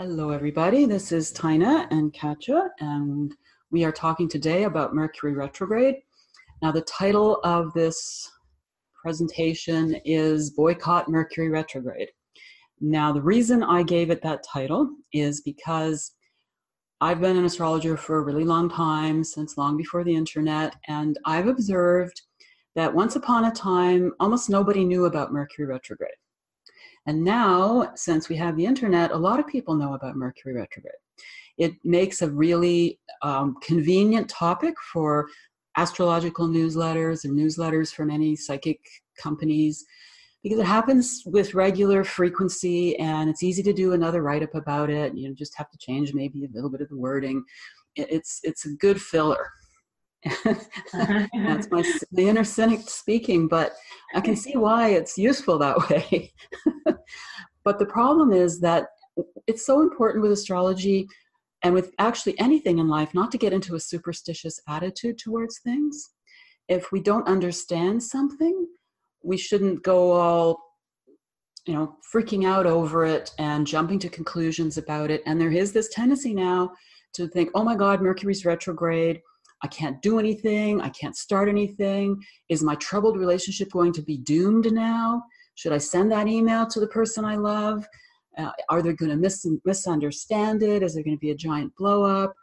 Hello, everybody. This is Tina and Katia, and we are talking today about Mercury Retrograde. Now, the title of this presentation is Boycott Mercury Retrograde. Now, the reason I gave it that title is because I've been an astrologer for a really long time, since long before the internet, and I've observed that once upon a time, almost nobody knew about Mercury Retrograde. And now, since we have the internet, a lot of people know about Mercury retrograde. It makes a really convenient topic for astrological newsletters and newsletters from any psychic companies, because it happens with regular frequency and it's easy to do another write-up about it. You just have to change maybe a little bit of the wording. It's a good filler. That's my inner cynic speaking, but I can see why it's useful that way. But the problem is that it's so important with astrology and with actually anything in life not to get into a superstitious attitude towards things. If we don't understand something, we shouldn't go all, freaking out over it and jumping to conclusions about it. And there is this tendency now to think, oh my God, Mercury's retrograde. I can't do anything. I can't start anything. Is my troubled relationship going to be doomed now? Should I send that email to the person I love? Are they going to misunderstand it? Is there going to be a giant blow up?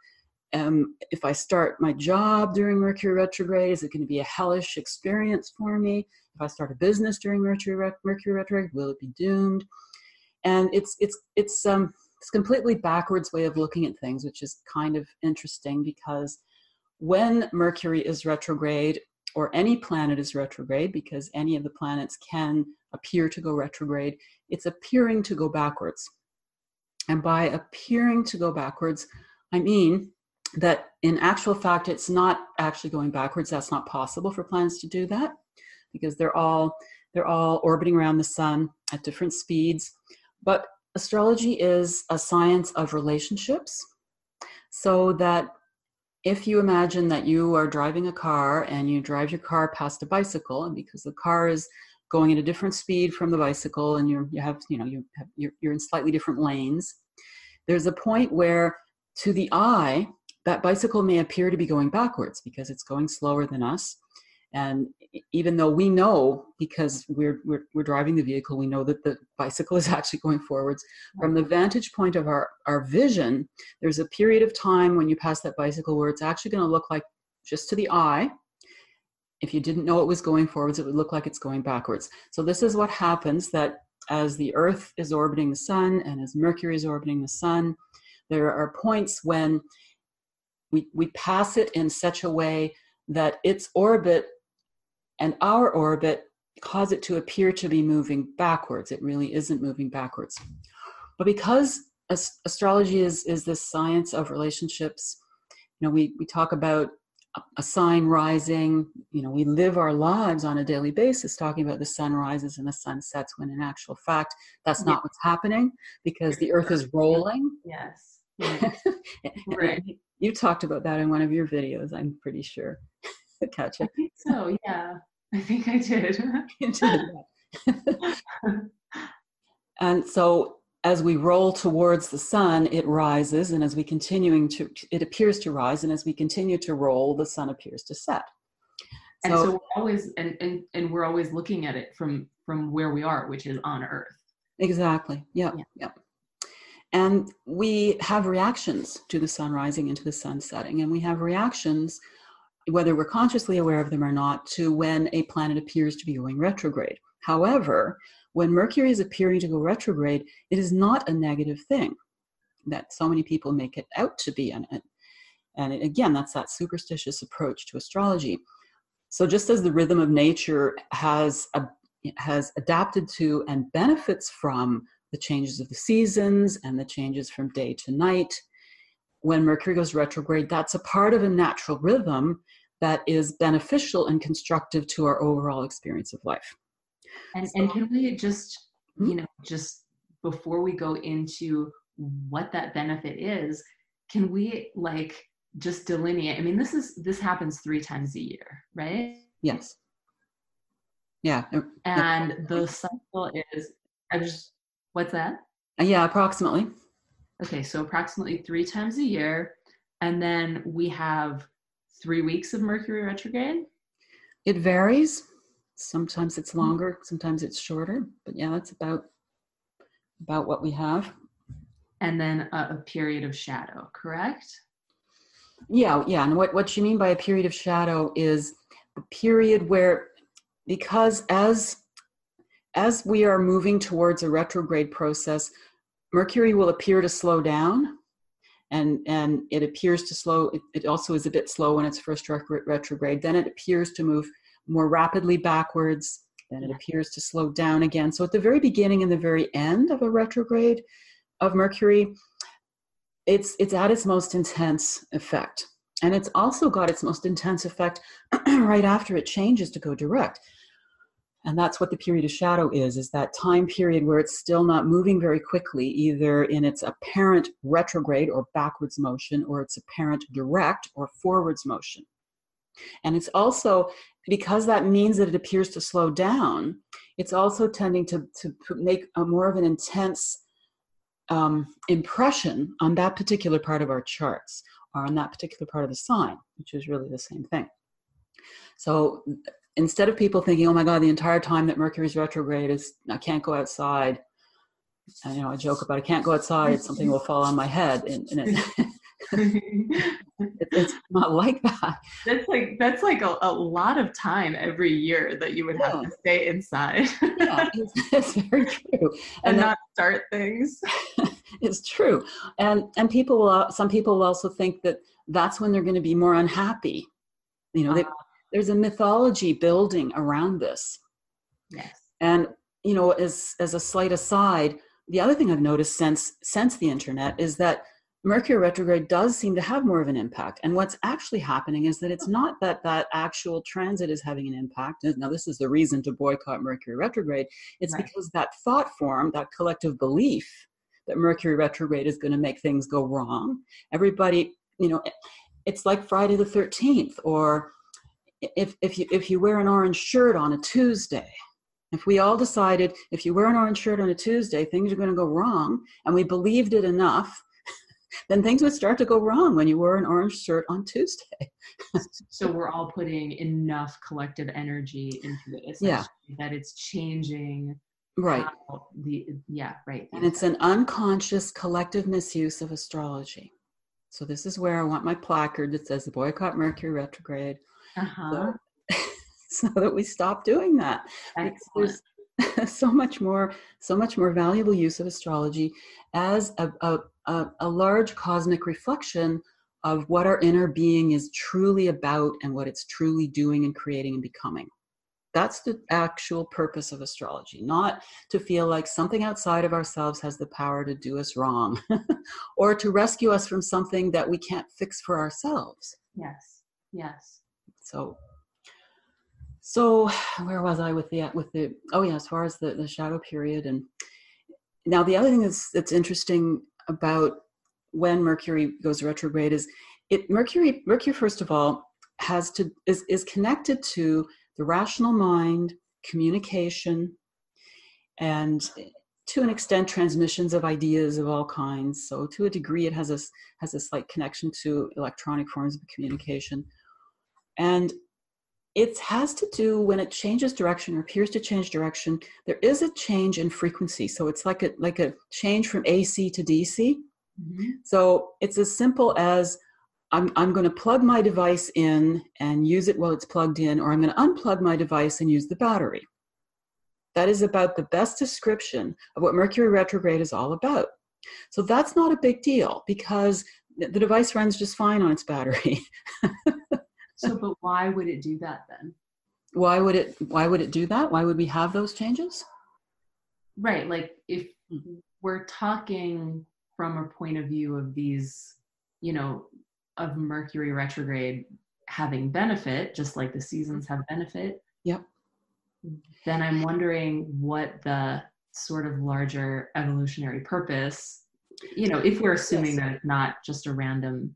If I start my job during Mercury retrograde, is it going to be a hellish experience for me? If I start a business during Mercury retrograde, will it be doomed? And it's completely backwards way of looking at things, which is kind of interesting, because when Mercury is retrograde, or any planet is retrograde, because any of the planets can appear to go retrograde, it's appearing to go backwards. And by appearing to go backwards, I mean that in actual fact, it's not actually going backwards. That's not possible for planets to do that, because they're all orbiting around the sun at different speeds. But astrology is a science of relationships, so that if you imagine that you are driving a car and you drive your car past a bicycle, and because the car is going at a different speed from the bicycle, and you're in slightly different lanes, there's a point where, to the eye, that bicycle may appear to be going backwards because it's going slower than us. And even though we know, because we're driving the vehicle, we know that the bicycle is actually going forwards. From the vantage point of our vision, there's a period of time when you pass that bicycle where it's actually going to look like, just to the eye, if you didn't know it was going forwards, it would look like it's going backwards. So this is what happens, that as the Earth is orbiting the sun and as Mercury is orbiting the sun, there are points when we pass it in such a way that its orbit and our orbit cause it to appear to be moving backwards. It really isn't moving backwards. But because astrology is this science of relationships, we talk about a sign rising, we live our lives on a daily basis talking about the sun rises and the sun sets, when in actual fact, that's not what's happening, because the Earth is rolling. Yes. Right. You talked about that in one of your videos, I'm pretty sure. Katia. I think so, yeah. I think I did. You did. And so as we roll towards the sun, it rises, and as we it appears to rise, and as we continue to roll, the sun appears to set. And so we're always and we're always looking at it from where we are, which is on Earth. Exactly. Yeah. And we have reactions to the sun rising and to the sun setting, and we have reactions, whether we're consciously aware of them or not, to when a planet appears to be going retrograde. However, when Mercury is appearing to go retrograde, it is not a negative thing that so many people make it out to be. And again, that's that superstitious approach to astrology. So just as the rhythm of nature has adapted to and benefits from the changes of the seasons and the changes from day to night, when Mercury goes retrograde, that's a part of a natural rhythm that is beneficial and constructive to our overall experience of life. And can we just, just before we go into what that benefit is, can we just delineate? I mean, this happens 3 times a year, right? Yes. Yeah. And the cycle is, what's that? Yeah, approximately. Okay, so approximately 3 times a year. And then we have 3 weeks of Mercury retrograde. It varies. Sometimes it's longer, sometimes it's shorter, but yeah, that's about what we have. And then a period of shadow, correct? Yeah. And what you mean by a period of shadow is the period where, because as we are moving towards a retrograde process, Mercury will appear to slow down, and it appears to slow. It also is a bit slow when it's first retrograde. Then it appears to move more rapidly backwards. Then it appears to slow down again. So at the very beginning and the very end of a retrograde of Mercury, it's at its most intense effect. And it's also got its most intense effect right after it changes to go direct. And that's what the period of shadow is that time period where it's still not moving very quickly, either in its apparent retrograde or backwards motion, or its apparent direct or forwards motion. And it's also, because that means that it appears to slow down, it's also tending to make a more of an intense impression on that particular part of our charts, or on that particular part of the sign, which is really the same thing. So instead of people thinking, oh my God, the entire time that Mercury's retrograde is, I can't go outside. And, I joke about, I can't go outside, something will fall on my head. And it's not like that. That's like a lot of time every year that you would have to stay inside. Yeah, it's very true. And not start things. It's true. And some people will also think that that's when they're going to be more unhappy. There's a mythology building around this. Yes. And, as a slight aside, the other thing I've noticed since the internet is that Mercury retrograde does seem to have more of an impact. And what's actually happening is that it's not that actual transit is having an impact. Now, this is the reason to boycott Mercury retrograde. It's because that thought form, that collective belief that Mercury retrograde is going to make things go wrong. Everybody, it's like Friday the 13th, or if you wear an orange shirt on a Tuesday. If we all decided if you wear an orange shirt on a Tuesday, things are going to go wrong, and we believed it enough, then things would start to go wrong when you wear an orange shirt on Tuesday. So we're all putting enough collective energy into it, that it's changing. Right. Right. And it's an unconscious collective misuse of astrology. So this is where I want my placard that says the boycott Mercury retrograde. So that we stop doing that. There's so much more valuable use of astrology as a large cosmic reflection of what our inner being is truly about and what it's truly doing and creating and becoming. That's the actual purpose of astrology, not to feel like something outside of ourselves has the power to do us wrong or to rescue us from something that we can't fix for ourselves. Yes. So where was I with the as far as the shadow period. And now the other thing that's interesting about when Mercury goes retrograde is Mercury first of all is connected to the rational mind, communication, and to an extent transmissions of ideas of all kinds. So to a degree it has a slight connection to electronic forms of communication. And it has to do, when it changes direction or appears to change direction, there is a change in frequency. So it's like a change from AC to DC. Mm-hmm. So it's as simple as I'm going to plug my device in and use it while it's plugged in, or I'm going to unplug my device and use the battery. That is about the best description of what Mercury retrograde is all about. So that's not a big deal because the device runs just fine on its battery. So, but why would it do that then? Why would it do that? Why would we have those changes? Right. Like if we're talking from a point of view of these, of Mercury retrograde having benefit, just like the seasons have benefit. Yep. Then I'm wondering what the sort of larger evolutionary purpose, if we're assuming that it's not just a random.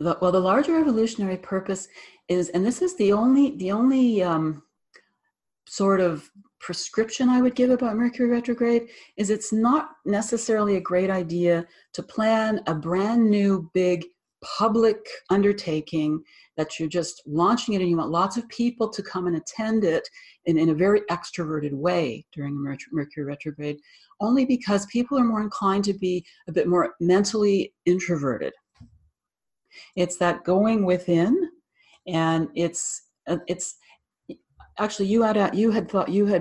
The larger evolutionary purpose is, and this is the only sort of prescription I would give about Mercury retrograde is it's not necessarily a great idea to plan a brand new big public undertaking that you're just launching it and you want lots of people to come and attend it in a very extroverted way during Mercury retrograde, only because people are more inclined to be a bit more mentally introverted. It's that going within, and it's actually you had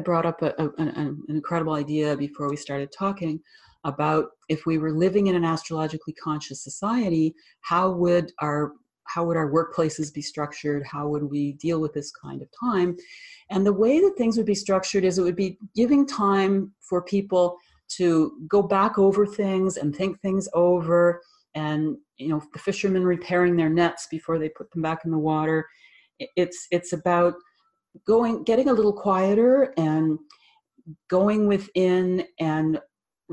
brought up an incredible idea before we started talking about if we were living in an astrologically conscious society, how would our workplaces be structured? How would we deal with this kind of time? And the way that things would be structured is it would be giving time for people to go back over things and think things over, and the fishermen repairing their nets before they put them back in the water. It's about getting a little quieter and going within and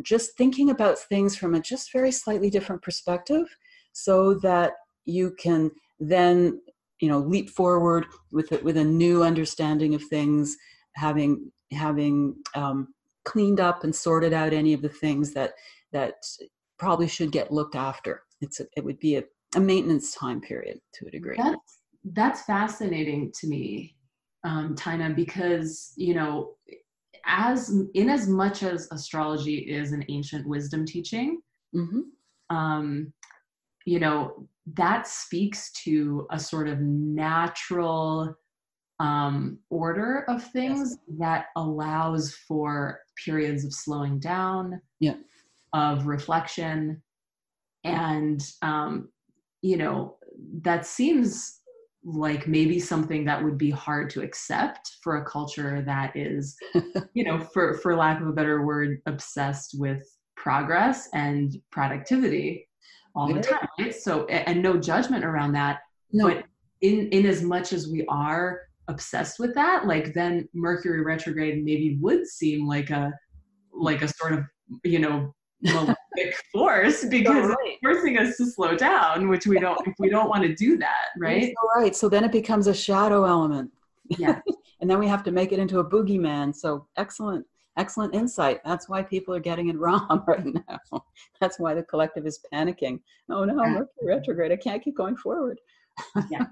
just thinking about things from a just very slightly different perspective, so that you can then leap forward with a new understanding of things, having cleaned up and sorted out any of the things that probably should get looked after. It would be a maintenance time period to a degree. That's fascinating to me, Tina, because as much as astrology is an ancient wisdom teaching, mm-hmm. That speaks to a sort of natural order of things, yes, that allows for periods of slowing down, yeah, of reflection, and that seems like maybe something that would be hard to accept for a culture that is, for lack of a better word, obsessed with progress and productivity all the time, right? So, and no judgment around that. No. But in as much as we are obsessed with that, like then Mercury retrograde maybe would seem like a sort of, malefic force, because it's forcing us to slow down, which we don't want to do that, right? So right. So then it becomes a shadow element. Yeah. And then we have to make it into a boogeyman. So excellent insight. That's why people are getting it wrong right now. That's why the collective is panicking. Oh no, Mercury retrograde. I can't keep going forward. Yes.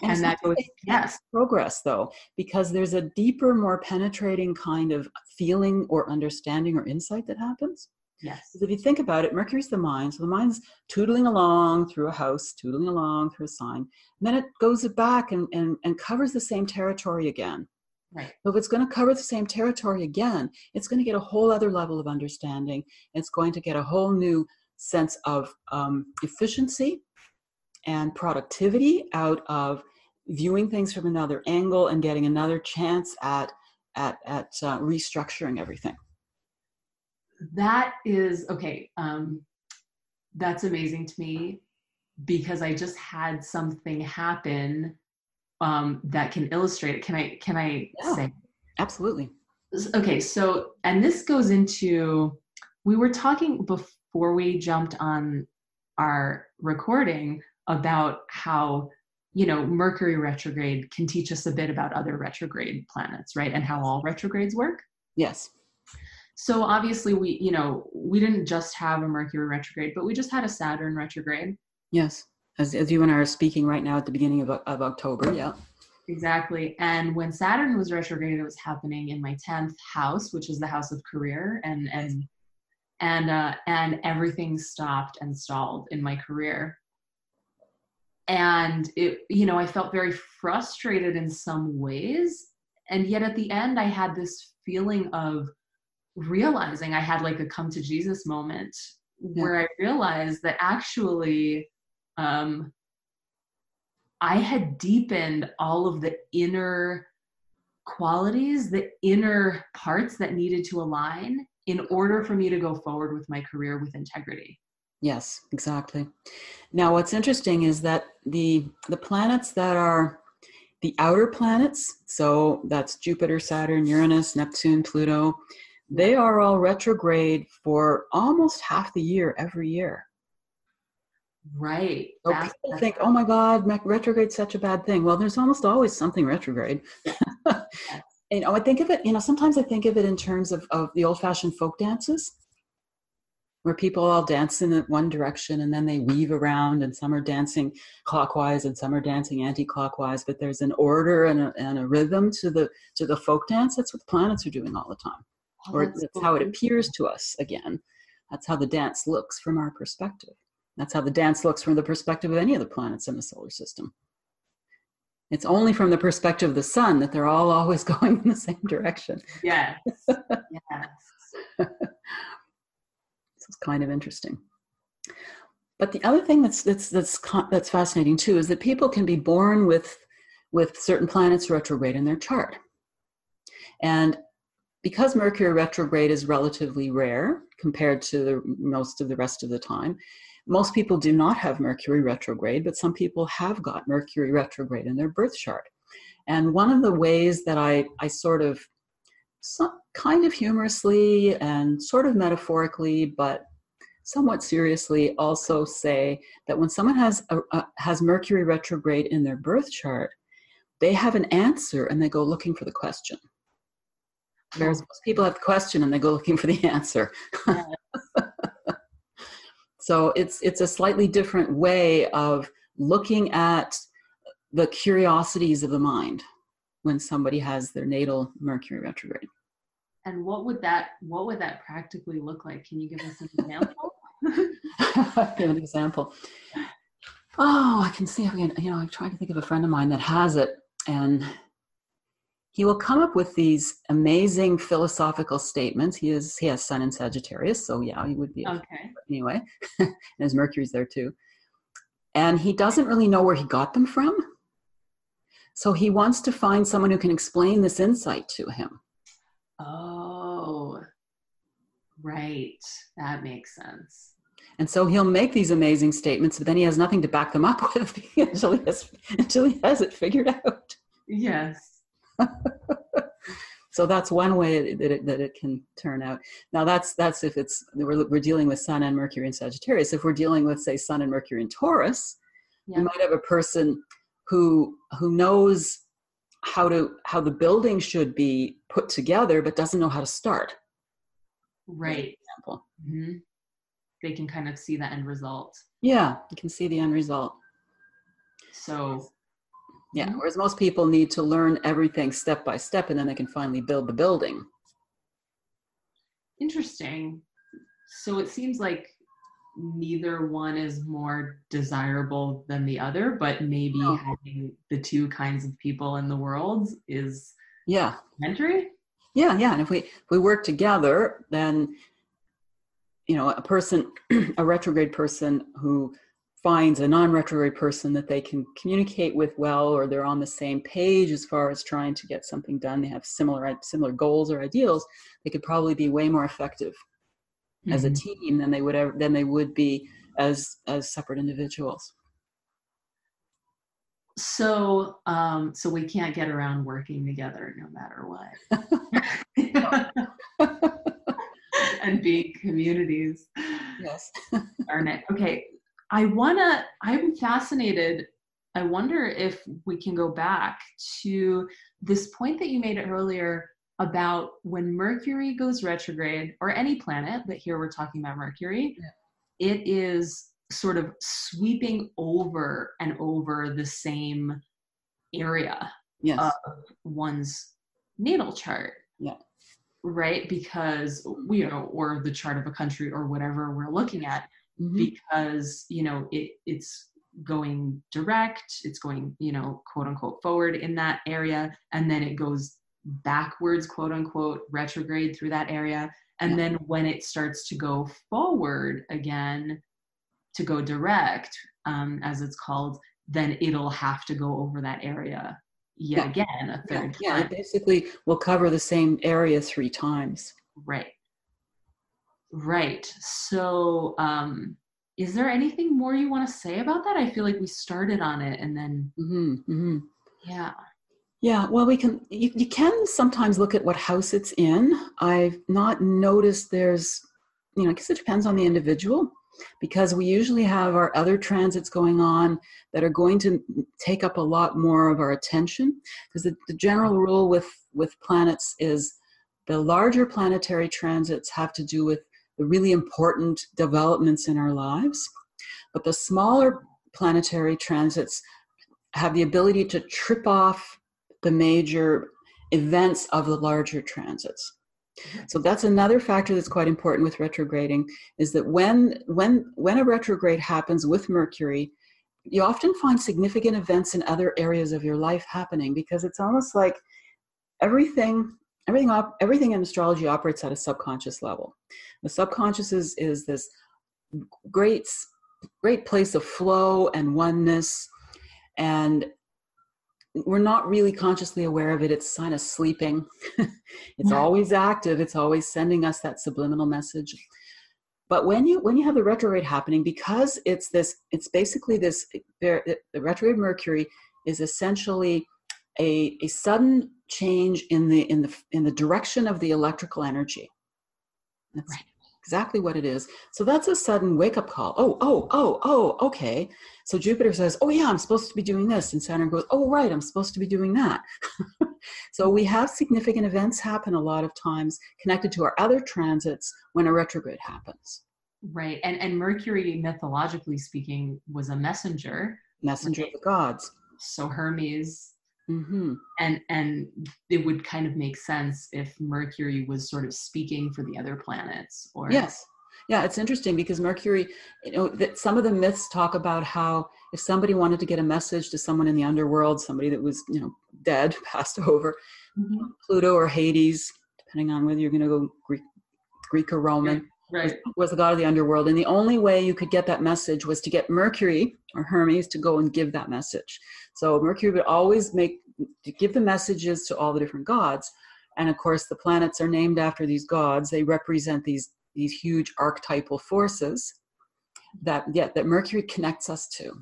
And that goes, yes. Progress though, because there's a deeper, more penetrating kind of feeling or understanding or insight that happens. Yes. Because if you think about it, Mercury's the mind. So the mind's tootling along through a house, tootling along through a sign. And then it goes back and covers the same territory again. Right. So if it's going to cover the same territory again, it's going to get a whole other level of understanding. It's going to get a whole new sense of efficiency and productivity out of viewing things from another angle and getting another chance at restructuring everything. That is okay. That's amazing to me, because I just had something happen that can illustrate it. Can I say? Absolutely. Okay. So, and this goes into, we were talking before we jumped on our recording about how, Mercury retrograde can teach us a bit about other retrograde planets, right? And how all retrogrades work. Yes. So obviously we didn't just have a Mercury retrograde, but we just had a Saturn retrograde. Yes. As you and I are speaking right now at the beginning of October. Yeah. Exactly. And when Saturn was retrograde, it was happening in my 10th house, which is the house of career, and everything stopped and stalled in my career. And I felt very frustrated in some ways. And yet at the end, I had this feeling of realizing, I had like a come to Jesus moment, where I realized that actually I had deepened all of the inner qualities, the inner parts that needed to align in order for me to go forward with my career with integrity. Yes, exactly. Now, what's interesting is that the planets that are the outer planets, so that's Jupiter, Saturn, Uranus, Neptune, Pluto, they are all retrograde for almost half the year, every year. Right. So people think, oh my God, retrograde's such a bad thing. Well, there's almost always something retrograde. I think of it, sometimes I think of it in terms of the old-fashioned folk dances, where people all dance in one direction and then they weave around, and some are dancing clockwise and some are dancing anti-clockwise, but there's an order and a rhythm to the folk dance. That's what the planets are doing all the time. Oh, Or that's how it appears to us again. That's how the dance looks from our perspective. That's how the dance looks from the perspective of any of the planets in the solar system. It's only from the perspective of the sun that they're all always going in the same direction. Yes. Yes. It's kind of interesting. But the other thing that's fascinating too is that people can be born with certain planets retrograde in their chart. And because Mercury retrograde is relatively rare compared to most of the rest of the time, most people do not have Mercury retrograde, but some people have got Mercury retrograde in their birth chart. And one of the ways that I sort of kind of humorously and sort of metaphorically, but somewhat seriously also say that when someone has Mercury retrograde in their birth chart, they have an answer and they go looking for the question. Whereas most people have the question and they go looking for the answer. Yes. So it's a slightly different way of looking at the curiosities of the mind when somebody has their natal Mercury retrograde. And what would that practically look like? Can you give us an example? Give an example. Oh, I can see. I'm trying to think of a friend of mine that has it, and he will come up with these amazing philosophical statements. He has Sun in Sagittarius, so yeah, he would be. Okay. Anyway, and his Mercury's there too. And he doesn't really know where he got them from. So he wants to find someone who can explain this insight to him. Oh, right. That makes sense. And so he'll make these amazing statements, but then he has nothing to back them up with until he has it figured out. Yes. So that's one way that it can turn out. Now that's if we're dealing with Sun and Mercury in Sagittarius. If we're dealing with, say, Sun and Mercury in Taurus, you might have a person who knows how the building should be put together, but doesn't know how to start. Right. For example. Mm-hmm. They can kind of see the end result. Yeah, you can see the end result. So. Yeah, whereas most people need to learn everything step by step, and then they can finally build the building. Interesting. So it seems like neither one is more desirable than the other, but maybe having the two kinds of people in the world is complementary. Yeah, and if we work together, then a retrograde person who finds a non-retrograde person that they can communicate with well, or they're on the same page as far as trying to get something done, they have similar goals or ideals, they could probably be way more effective as a team than they would be as separate individuals. So we can't get around working together no matter what. And being communities. Yes. Darn it. Okay. I'm fascinated. I wonder if we can go back to this point that you made earlier about when Mercury goes retrograde, or any planet, but here we're talking about Mercury, it is sort of sweeping over and over the same area of one's natal chart. Yeah. Right? Because, or the chart of a country or whatever we're looking at. Because it's going direct, it's going quote unquote forward in that area, and then it goes backwards, quote unquote, retrograde through that area, and then when it starts to go forward again, to go direct, as it's called, then it'll have to go over that area yet again a third time. Yeah, it basically will cover the same area 3 times. Right. So, is there anything more you want to say about that? I feel like we started on it and then, Yeah. Well, you can sometimes look at what house it's in. I've not noticed there's, I guess it depends on the individual, because we usually have our other transits going on that are going to take up a lot more of our attention. Because the general rule with with planets is the larger planetary transits have to do with the really important developments in our lives, but the smaller planetary transits have the ability to trip off the major events of the larger transits. So that's another factor that's quite important with retrograding, is that when a retrograde happens with Mercury, you often find significant events in other areas of your life happening, because it's almost like everything in astrology operates at a subconscious level. The subconscious is this great place of flow and oneness, and we're not really consciously aware of it. It's kind of sleeping. It's always active. It's always sending us that subliminal message. But when you have the retrograde happening, because it's basically this, the retrograde Mercury is essentially a sudden change in the direction of the electrical energy. That's exactly what it is. So that's a sudden wake-up call. Oh, okay. So Jupiter says, oh yeah, I'm supposed to be doing this. And Saturn goes, oh right, I'm supposed to be doing that. So we have significant events happen a lot of times connected to our other transits when a retrograde happens. Right. And Mercury, mythologically speaking, was a messenger. Messenger of the gods. So Hermes. Mm-hmm. And it would kind of make sense if Mercury was sort of speaking for the other planets. Or yes. Yeah, it's interesting because Mercury, that some of the myths talk about how if somebody wanted to get a message to someone in the underworld, somebody that was, dead, passed over, Pluto or Hades, depending on whether you're going to go Greek or Roman, was the god of the underworld. And the only way you could get that message was to get Mercury or Hermes to go and give that message. So Mercury would always give the messages to all the different gods. And of course, the planets are named after these gods. They represent these huge archetypal forces that Mercury connects us to.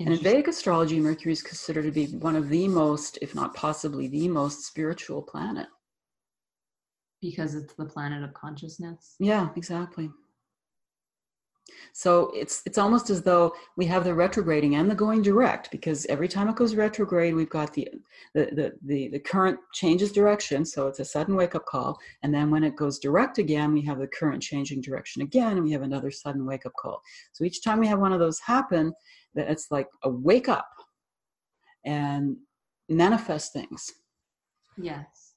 And in Vedic astrology, Mercury is considered to be one of the most, if not possibly the most spiritual planet. Because it's the planet of consciousness. Yeah, exactly. So it's almost as though we have the retrograding and the going direct, because every time it goes retrograde, we've got the current changes direction. So it's a sudden wake-up call. And then when it goes direct again, we have the current changing direction again, and we have another sudden wake-up call. So each time we have one of those happen, that it's like a wake up and manifest things. Yes.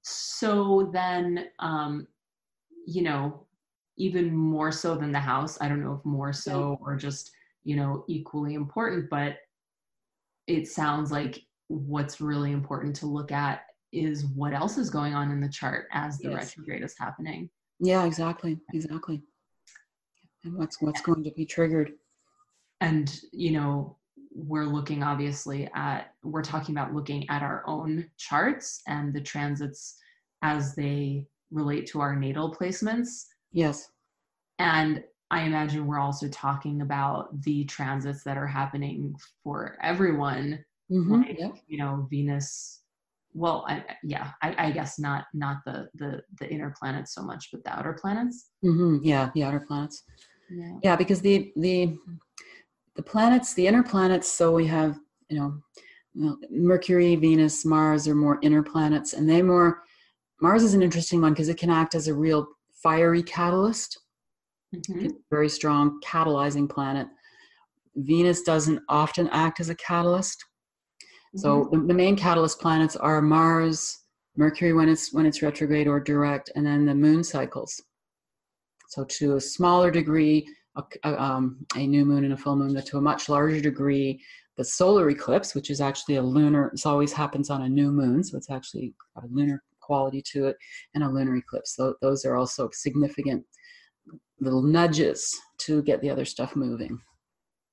So then, even more so than the house, I don't know if more so or just, equally important, but it sounds like what's really important to look at is what else is going on in the chart as the retrograde is happening. Yeah, exactly. And what's going to be triggered. And, we're talking about looking at our own charts and the transits as they relate to our natal placements. Yes. And I imagine we're also talking about the transits that are happening for everyone, like, Venus. Well, I guess not the inner planets so much, but the outer planets. Mm-hmm. Yeah, the outer planets. Yeah, because the planets, the inner planets, so we have, Mercury, Venus, Mars are more inner planets, and Mars is an interesting one because it can act as a real fiery catalyst. Mm-hmm. It's a very strong catalyzing planet. Venus doesn't often act as a catalyst. Mm-hmm. So the main catalyst planets are Mars, Mercury when it's retrograde or direct, and then the moon cycles. So to a smaller degree, a new moon and a full moon, but to a much larger degree, the solar eclipse, which is actually it always happens on a new moon, so it's actually got a lunar quality to it, and a lunar eclipse. So those are also significant little nudges to get the other stuff moving.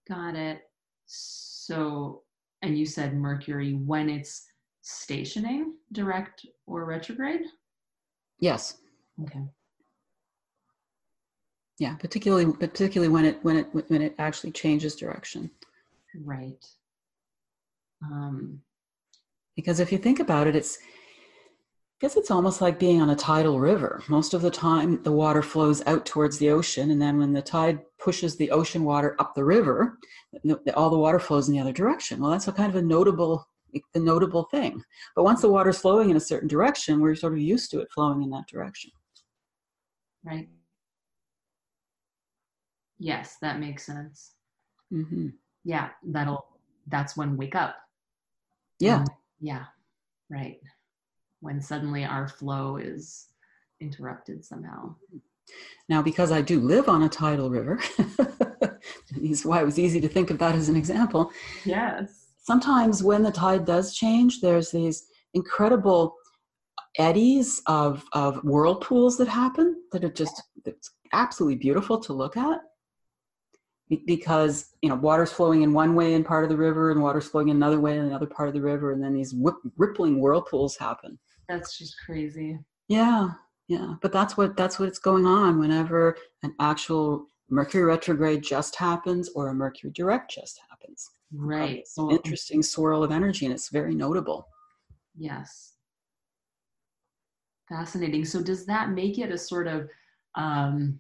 Got it. So, and you said Mercury when it's stationing, direct or retrograde? Yes. Okay. Yeah, particularly when it actually changes direction. Right. Because if you think about it, I guess it's almost like being on a tidal river. Most of the time, the water flows out towards the ocean, and then when the tide pushes the ocean water up the river, all the water flows in the other direction. Well, that's a kind of a notable the notable thing. But once the water's flowing in a certain direction, we're sort of used to it flowing in that direction. Right. Yes, that makes sense. Mm-hmm. Yeah, that's when wake up. Yeah. Yeah, right. When suddenly our flow is interrupted somehow. Now, because I do live on a tidal river, that's why it was easy to think of that as an example. Yes. Sometimes when the tide does change, there's these incredible eddies of whirlpools that happen that are just, it's absolutely beautiful to look at. Because, water's flowing in one way in part of the river and water's flowing in another way in another part of the river, and then these rippling whirlpools happen. That's just crazy. Yeah. But that's what's going on whenever an actual Mercury retrograde just happens or a Mercury direct just happens. Right. It's an interesting swirl of energy, and it's very notable. Yes. Fascinating. So does that make it a sort of, can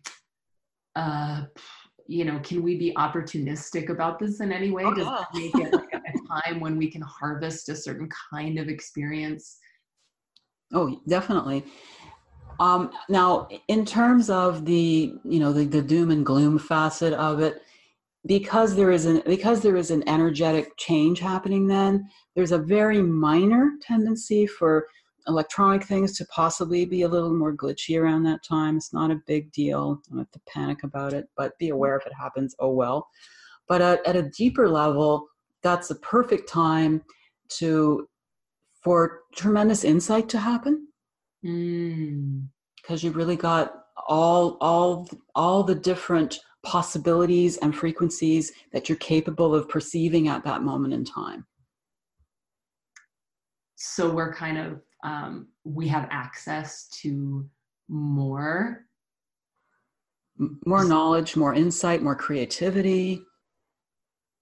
we be opportunistic about this in any way? Does that make it like a time when we can harvest a certain kind of experience? Oh, definitely. Now, in terms of the doom and gloom facet of it, because there is an energetic change happening, then there's a very minor tendency for electronic things to possibly be a little more glitchy around that time. It's not a big deal. Don't have to panic about it, but be aware if it happens, oh well. But at a deeper level, that's a perfect time for tremendous insight to happen. Because you've really got all the different possibilities and frequencies that you're capable of perceiving at that moment in time. So we're kind of, we have access to more knowledge, more insight, more creativity.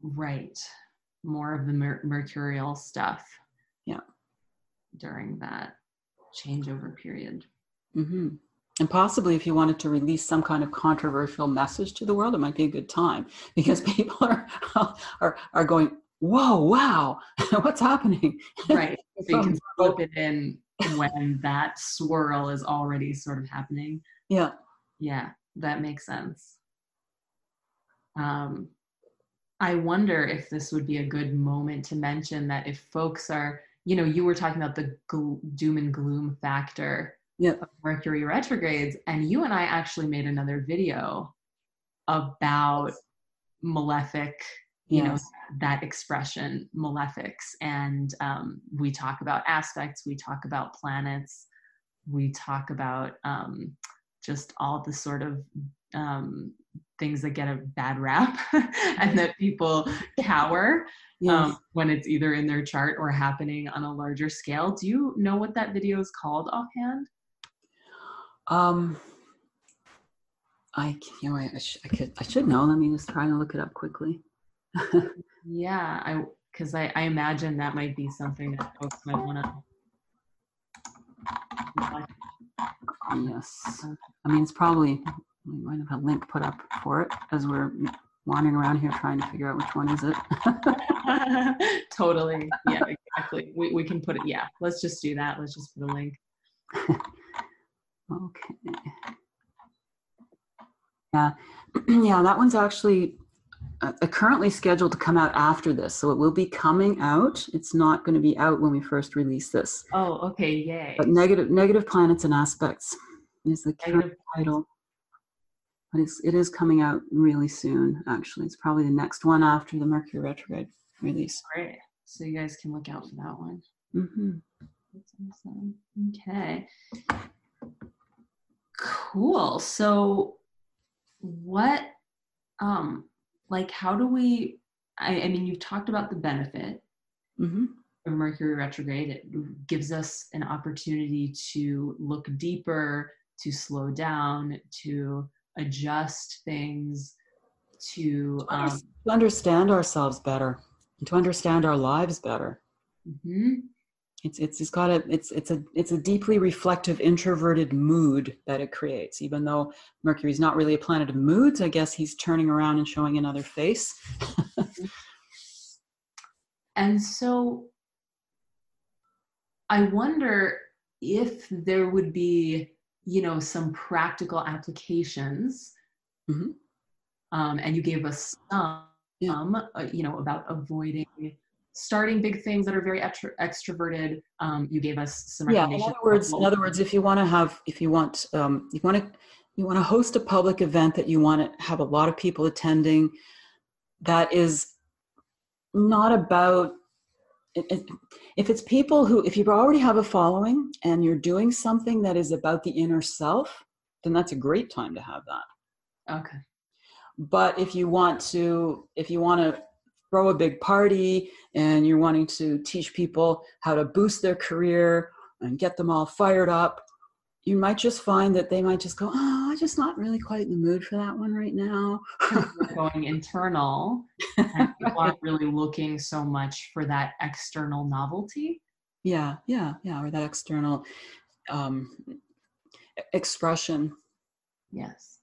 Right. More of the mercurial stuff. Yeah. During that changeover period. Mm-hmm. And possibly if you wanted to release some kind of controversial message to the world, it might be a good time, because people are going, whoa, wow, what's happening? Right. So you can slip it in when that swirl is already sort of happening. Yeah. Yeah, that makes sense. I wonder if this would be a good moment to mention that if folks are, you were talking about the doom and gloom factor of Mercury retrogrades, and you and I actually made another video about malefic, that expression, malefics. And we talk about aspects, we talk about planets, we talk about just all the sort of things that get a bad rap and that people cower when it's either in their chart or happening on a larger scale. Do you know what that video is called offhand? I should know. Let me just try and look it up quickly. Yeah, because I imagine that might be something that folks might want to. Yes. I mean, it's probably, we might have a link put up for it as we're wandering around here trying to figure out which one is it. Totally. Yeah, exactly. We can put it. Yeah, let's just do that. Let's just put a link. Okay. Yeah, that one's actually currently scheduled to come out after this. So it will be coming out. It's not going to be out when we first release this. Oh, okay. Yay. But negative planets and aspects is the current title. But it is coming out really soon, actually. It's probably the next one after the Mercury retrograde release. Great. So you guys can look out for that one. Mm-hmm. That's awesome. Okay. Cool. So what, how do we, I mean, you've talked about the benefit of Mercury retrograde. It gives us an opportunity to look deeper, to slow down, to adjust things, to understand ourselves better, and to understand our lives better. Mm-hmm. It's a deeply reflective, introverted mood that it creates. Even though Mercury's not really a planet of moods, I guess he's turning around and showing another face. And so I wonder if there would be, some practical applications. Mm-hmm. And you gave us some, about avoiding starting big things that are very extroverted. You gave us some recommendations. In other words, if you want to host a public event that you want to have a lot of people attending, that is not about, if it's people who, if you already have a following and you're doing something that is about the inner self, then that's a great time to have that. Okay. But if you want to throw a big party and you're wanting to teach people how to boost their career and get them all fired up, you might just find that they might just go, oh, I'm just not really quite in the mood for that one right now. Going internal, and people aren't really looking so much for that external novelty. Yeah, or that external expression. Yes.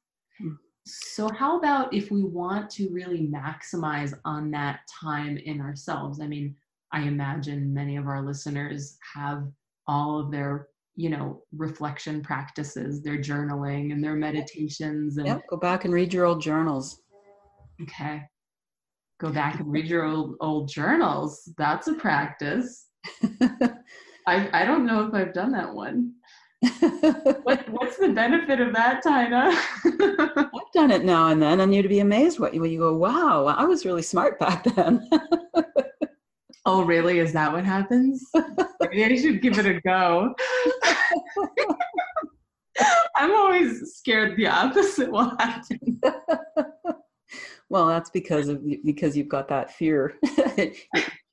So how about if we want to really maximize on that time in ourselves? I mean, I imagine many of our listeners have all of their, reflection practices, their journaling and their meditations. And go back and read your old journals. Okay. Go back and read your old journals. That's a practice. I don't know if I've done that one. What's the benefit of that, Tina? I've done it now and then, and you'd be amazed when you go, wow, I was really smart back then. Oh, really? Is that what happens? Maybe I should give it a go. I'm always scared the opposite will happen. Well, that's because you've got that fear. It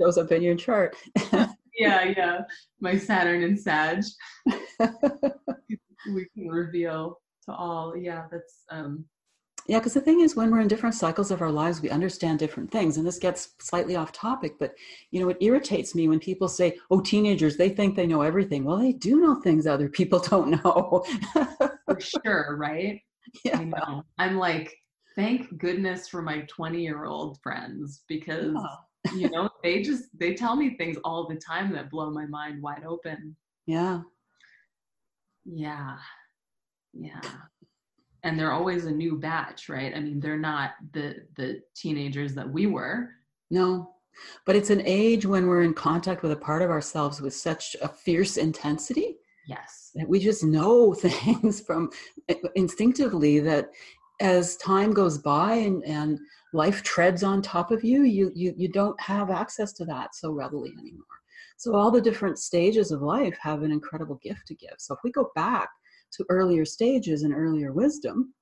shows up in your chart. Yeah. My Saturn and Sag. We can reveal to all. Yeah, that's Yeah, because the thing is, when we're in different cycles of our lives, we understand different things. And this gets slightly off topic, but it irritates me when people say, oh, teenagers, they think they know everything. Well, they do know things other people don't know. For sure, right? Yeah. I know. I'm like, thank goodness for my 20-year-old friends, because they tell me things all the time that blow my mind wide open. Yeah. And they're always a new batch, right? I mean, they're not the teenagers that we were. No, but it's an age when we're in contact with a part of ourselves with such a fierce intensity. Yes. That we just know things from instinctively, that as time goes by and life treads on top of you, you don't have access to that so readily anymore. So all the different stages of life have an incredible gift to give. So if we go back to earlier stages and earlier wisdom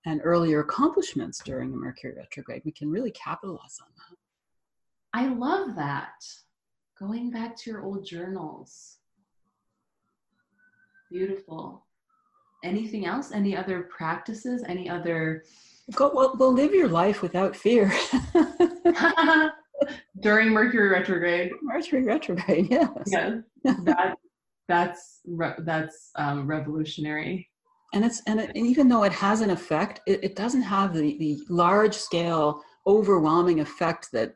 and earlier accomplishments during the Mercury retrograde, we can really capitalize on that. I love that. Going back to your old journals. Beautiful. Anything else? Any other practices? Any other? Well, live your life without fear. During Mercury retrograde. Mercury retrograde, yes. Yeah. That's revolutionary. And even though it has an effect, it doesn't have the large scale, overwhelming effect that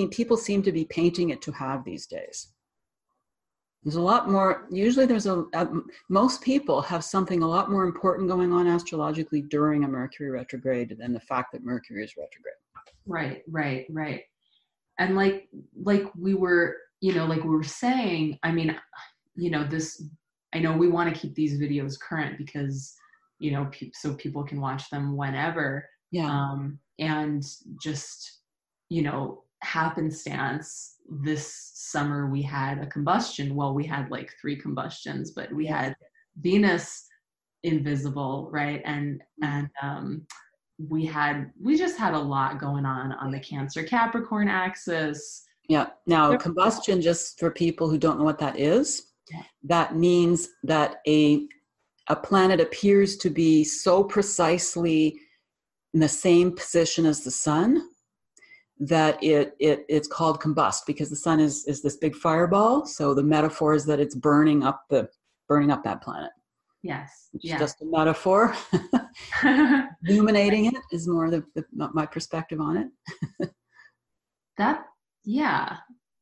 people seem to be painting it to have these days. There's a lot more. Usually, most people have something a lot more important going on astrologically during a Mercury retrograde than the fact that Mercury is retrograde. Right. And like we were saying, I mean, I know we want to keep these videos current because, so people can watch them whenever. Yeah. And just, happenstance, this summer we had a combustion. Well, we had like 3 combustions, but we had Venus invisible, right? And we just had a lot going on the Cancer Capricorn axis. Yeah. Now, combustion, just for people who don't know what that is, that means that a planet appears to be so precisely in the same position as the sun that it's called combust, because the sun is this big fireball. So the metaphor is that it's burning up that planet. Yes. It's just a metaphor. Illuminating it is more my perspective on it.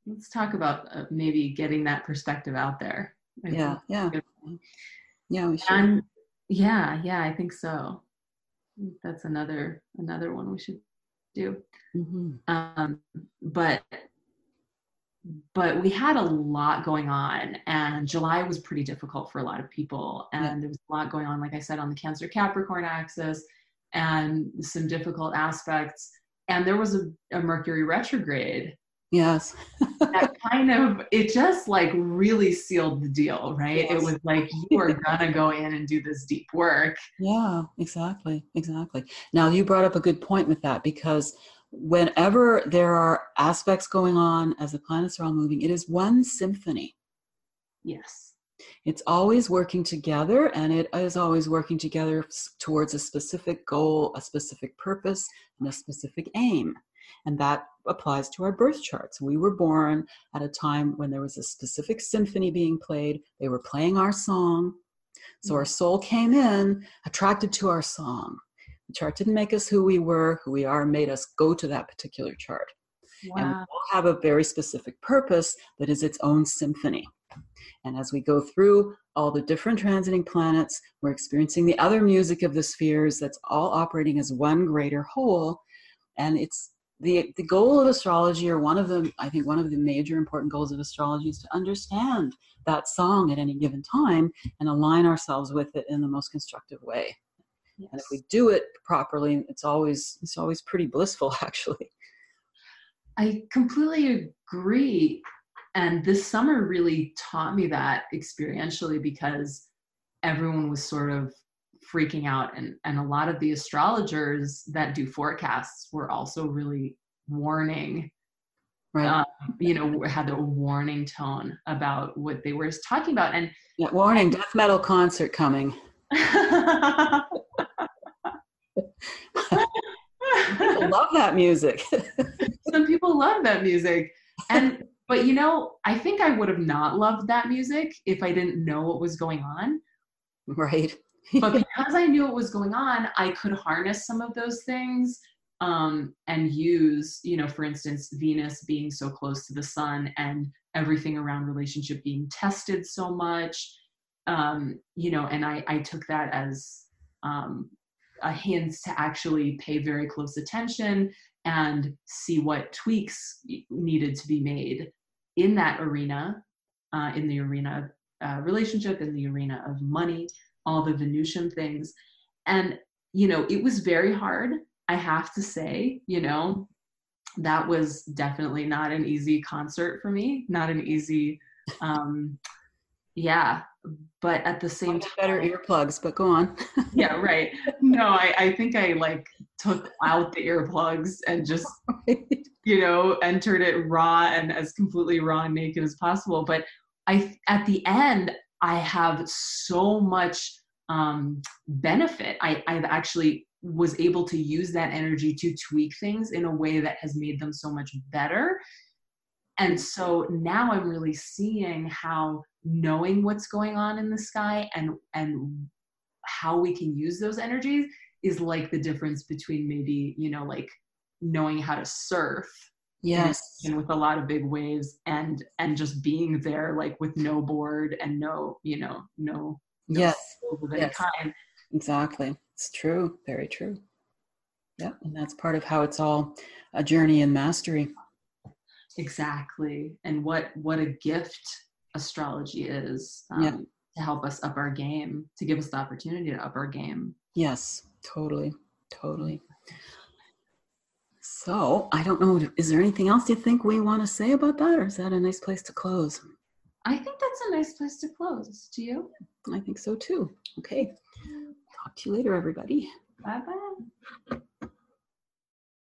let's talk about maybe getting that perspective out there. Yeah, yeah. Yeah, we should. And yeah, I think so. That's another one we should do. Mm-hmm. But we had a lot going on, and July was pretty difficult for a lot of people. And there was a lot going on, like I said, on the Cancer Capricorn axis, and some difficult aspects. And there was a Mercury retrograde. Yes. That kind of, it just like really sealed the deal, right? Yes. It was like, you are gonna go in and do this deep work. Yeah, exactly. Now, you brought up a good point with that, because whenever there are aspects going on as the planets are all moving, it is one symphony. Yes. It's always working together, and it is always working together towards a specific goal, a specific purpose, and a specific aim. And that applies to our birth charts. We were born at a time when there was a specific symphony being played. They were playing our song. So our soul came in, attracted to our song. The chart didn't make us who we are, made us go to that particular chart. Wow. And we all have a very specific purpose that is its own symphony. And as we go through all the different transiting planets, we're experiencing the other music of the spheres that's all operating as one greater whole. And it's the goal of astrology, or one of the major important goals of astrology, is to understand that song at any given time and align ourselves with it in the most constructive way. Yes. And if we do it properly, it's always pretty blissful, actually. I completely agree. And this summer really taught me that experientially, because everyone was sort of freaking out, and a lot of the astrologers that do forecasts were also really warning, right? Had a warning tone about what they were talking about. And warning, death metal concert coming. People love that music. Some people love that music. But I think I would have not loved that music if I didn't know what was going on. Right. But because I knew what was going on, I could harness some of those things, and use, for instance, Venus being so close to the sun and everything around relationship being tested so much, and I took that as a hint to actually pay very close attention and see what tweaks needed to be made in that arena, in the arena of relationship, in the arena of money, all the Venusian things. And, it was very hard, I have to say. That was definitely not an easy concert for me, not an easy, but at the same time, better earplugs, but go on. Yeah, right. No, I think I took out the earplugs and just, entered it raw and as completely raw and naked as possible. But at the end, I have so much benefit. I actually was able to use that energy to tweak things in a way that has made them so much better. And so now I'm really seeing how knowing what's going on in the sky and how we can use those energies is like the difference between maybe, knowing how to surf. Yes. And with a lot of big waves and just being there, with no board and no yes. of any kind. Exactly. It's true. Very true. Yeah. And that's part of how it's all a journey in mastery. Exactly. And what a gift astrology is, to help us up our game, to give us the opportunity to up our game. Yes, totally. So I don't know, is there anything else you think we want to say about that, or is that a nice place to close? I think that's a nice place to close. Do you? I think so too. Okay. Talk to you later, everybody. Bye-bye.